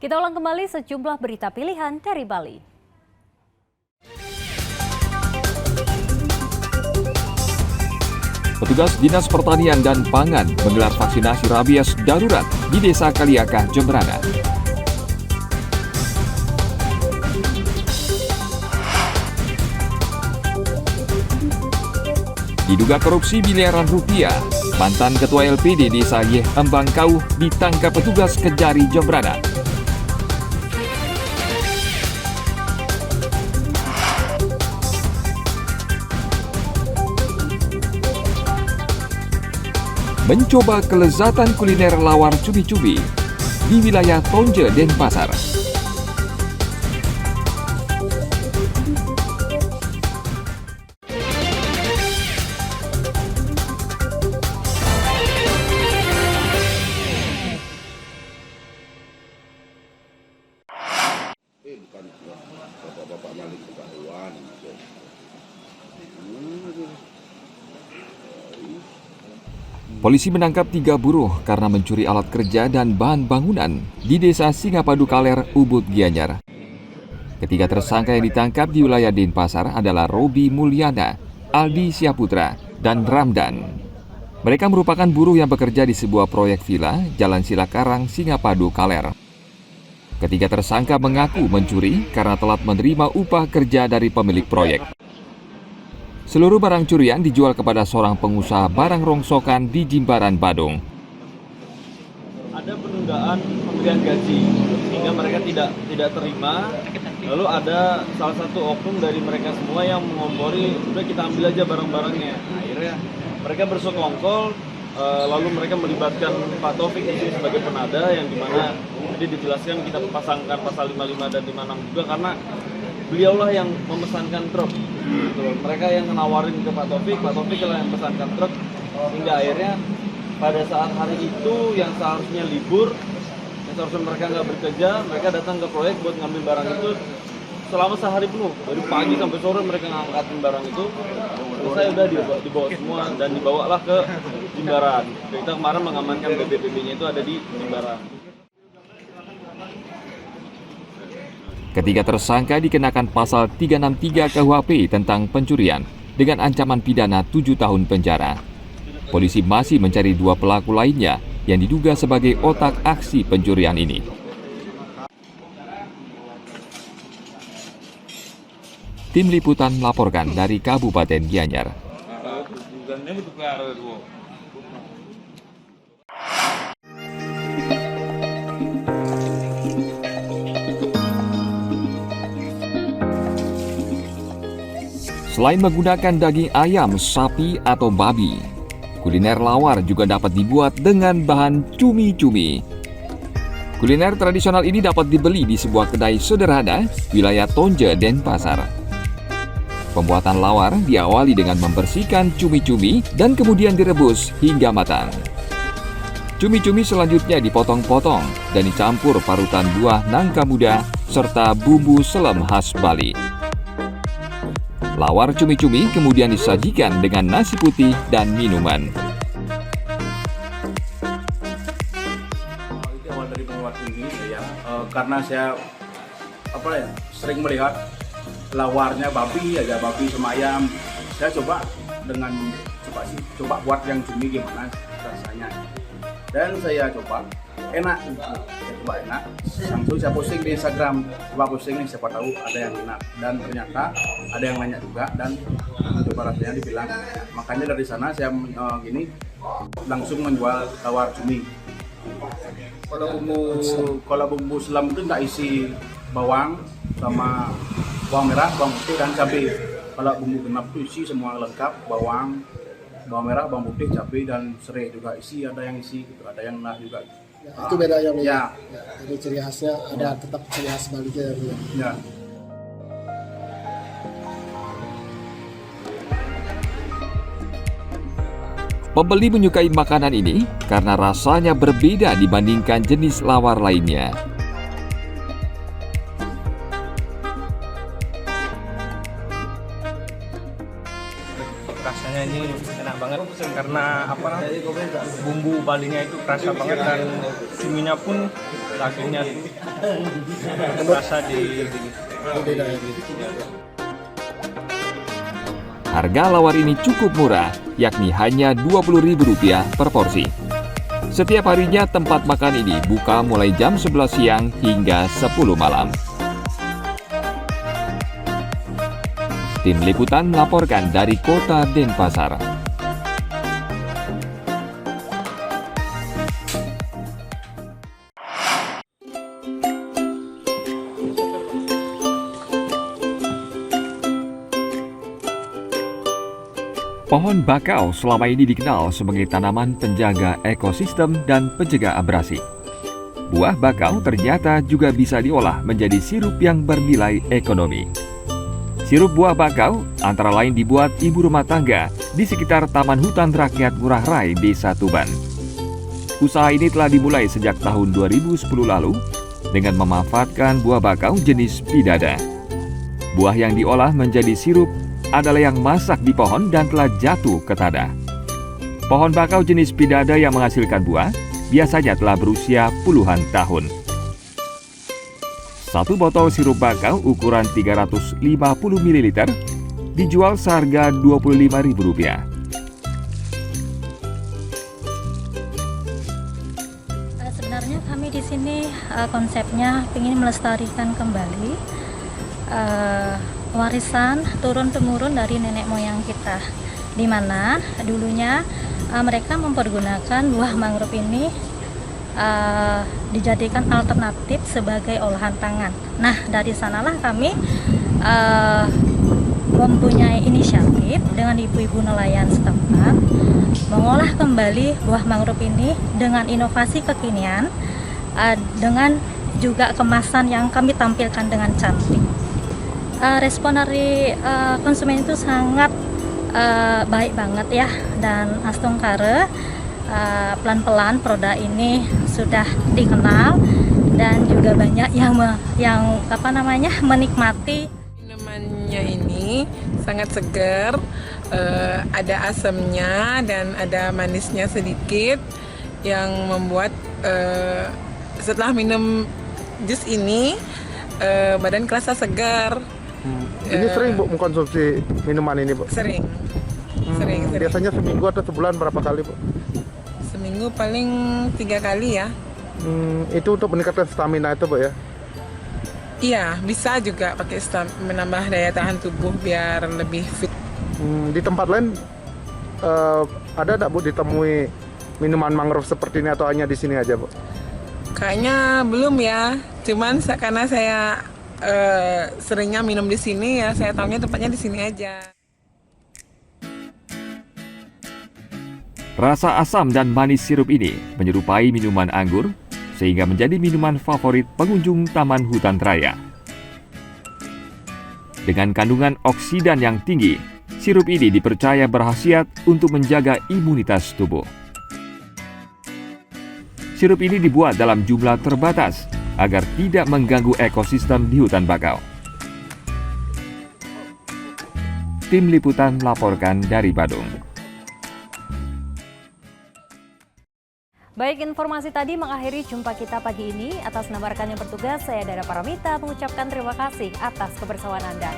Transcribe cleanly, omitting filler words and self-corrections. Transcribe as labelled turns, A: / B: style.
A: Kita ulang kembali sejumlah berita pilihan dari Bali.
B: Petugas Dinas Pertanian dan Pangan menggelar vaksinasi rabies darurat di Desa Kaliakah, Jemberana. Diduga korupsi miliaran rupiah, mantan Ketua LPD Desa Yeh Embangkau ditangkap petugas Kejari Jemberana. Mencoba kelezatan kuliner lawar cumi-cumi di wilayah Tonje, Denpasar.
C: Bukan bapak-bapak Malik ketahuan.
B: Polisi menangkap 3 buruh karena mencuri alat kerja dan bahan bangunan di Desa Singapadu Kaler, Ubud, Gianyar. Ketiga tersangka yang ditangkap di wilayah Denpasar adalah Robi Mulyana, Aldi Siaputra, dan Ramdan. Mereka merupakan buruh yang bekerja di sebuah proyek villa Jalan Silakarang, Singapadu Kaler. Ketiga tersangka mengaku mencuri karena telat menerima upah kerja dari pemilik proyek. Seluruh barang curian dijual kepada seorang pengusaha barang rongsokan di Jimbaran, Badung.
D: Ada penundaan pemberian gaji sehingga mereka tidak terima. Lalu ada salah satu oknum dari mereka semua yang mengompori, udah kita ambil aja barang-barangnya. Akhirnya mereka bersekongkol, lalu mereka melibatkan Pak Taufik di sini sebagai penada, yang dimana tadi dijelaskan kita pasangkan pasal 55 dan 56 juga karena beliaulah yang memesankan truk. Gitu. Mereka yang menawarin ke Pak Taufik lah yang pesankan truk, hingga akhirnya pada saat hari itu yang seharusnya libur, yang seharusnya mereka nggak bekerja, mereka datang ke proyek buat ngambil barang itu selama sehari penuh, dari pagi sampai sore mereka ngangkatin barang itu. Selesai udah dibawa semua dan dibawalah ke Jimbaran. Kita kemarin mengamankan BBPB-nya itu ada di Jimbaran.
B: Ketiga tersangka dikenakan pasal 363 KUHP tentang pencurian dengan ancaman pidana 7 tahun penjara. Polisi masih mencari 2 pelaku lainnya yang diduga sebagai otak aksi pencurian ini. Tim Liputan melaporkan dari Kabupaten Gianyar. Selain menggunakan daging ayam, sapi, atau babi, kuliner lawar juga dapat dibuat dengan bahan cumi-cumi. Kuliner tradisional ini dapat dibeli di sebuah kedai sederhana wilayah Tonje, Denpasar. Pembuatan lawar diawali dengan membersihkan cumi-cumi dan kemudian direbus hingga matang. Cumi-cumi selanjutnya dipotong-potong dan dicampur parutan buah nangka muda serta bumbu selem khas Bali. Lawar cumi-cumi kemudian disajikan dengan nasi putih dan minuman.
E: Awal dari pembuat ini karena saya sering melihat lawarnya babi, ada babi sama ayam. Saya coba buat yang cumi gimana rasanya. Dan saya coba enak, langsung saya posting di Instagram, posting nih siapa tahu ada yang enak, dan ternyata ada yang nanya juga dan coba rasanya dibilang, makanya dari sana saya langsung menjual lawar cumi. Kalau bumbu selam itu nggak isi bawang sama bawang merah, bawang putih dan cabai. Kalau bumbu genap itu isi semua lengkap, bawang merah, bawang putih, cabai dan serai juga isi, ada yang isi gitu, ada yang nah juga.
F: Ya, itu beda ya,
E: ya.
F: Jadi ciri khasnya ada tetap ciri khas Bali ya.
B: Pembeli menyukai makanan ini karena rasanya berbeda dibandingkan jenis lawar lainnya.
G: Rasanya ini enak banget karena bumbu Balinya itu kerasa banget dan cuminya pun dagingnya terasa di
F: Budidaya.
B: Harga lawar ini cukup murah, yakni hanya Rp20.000 per porsi. Setiap harinya tempat makan ini buka mulai jam 11 siang hingga 10 malam. Tim Liputan melaporkan dari Kota Denpasar. Pohon bakau selama ini dikenal sebagai tanaman penjaga ekosistem dan pencegah abrasi. Buah bakau ternyata juga bisa diolah menjadi sirup yang bernilai ekonomi. Sirup buah bakau antara lain dibuat ibu rumah tangga di sekitar Taman Hutan Rakyat Ngurah Rai, Desa Tuban. Usaha ini telah dimulai sejak tahun 2010 lalu dengan memanfaatkan buah bakau jenis pidada. Buah yang diolah menjadi sirup adalah yang masak di pohon dan telah jatuh ke tanah. Pohon bakau jenis pidada yang menghasilkan buah biasanya telah berusia puluhan tahun. Satu botol sirup bakau ukuran 350 ml dijual seharga Rp25.000.
H: Sebenarnya kami di sini konsepnya ingin melestarikan kembali warisan turun-temurun dari nenek moyang kita, di mana dulunya mereka mempergunakan buah mangrove ini dijadikan alternatif sebagai olahan pangan. Nah, dari sanalah kami mempunyai inisiatif dengan ibu-ibu nelayan setempat mengolah kembali buah mangrove ini dengan inovasi kekinian, dengan juga kemasan yang kami tampilkan dengan cantik. Respon dari konsumen itu sangat baik banget ya, dan Astungkare pelan-pelan produk ini sudah dikenal dan juga banyak yang menikmati.
I: Minumannya ini sangat segar, ada asamnya dan ada manisnya sedikit yang membuat setelah minum jus ini badan kerasa segar.
J: Ini sering Bu mengkonsumsi minuman ini Bu?
I: Sering. Sering.
J: Biasanya seminggu atau sebulan berapa kali Bu?
I: Seminggu paling 3 kali ya.
J: Itu untuk meningkatkan stamina itu Bu ya?
I: Iya, bisa juga pakai menambah daya tahan tubuh biar lebih fit.
J: Di tempat lain ada nggak Bu ditemui minuman mangrove seperti ini atau hanya di sini aja Bu?
I: Kayaknya belum ya. Cuman karena saya seringnya minum di sini ya, saya tahunya tempatnya di sini aja.
B: Rasa asam dan manis sirup ini menyerupai minuman anggur sehingga menjadi minuman favorit pengunjung Taman Hutan Raya. Dengan kandungan oksidan yang tinggi, sirup ini dipercaya berkhasiat untuk menjaga imunitas tubuh. Sirup ini dibuat dalam jumlah terbatas agar tidak mengganggu ekosistem di hutan bakau. Tim Liputan melaporkan dari Badung.
A: Baik, informasi tadi mengakhiri jumpa kita pagi ini. Atas nama rekan yang bertugas, saya Dara Paramita mengucapkan terima kasih atas kebersamaan Anda.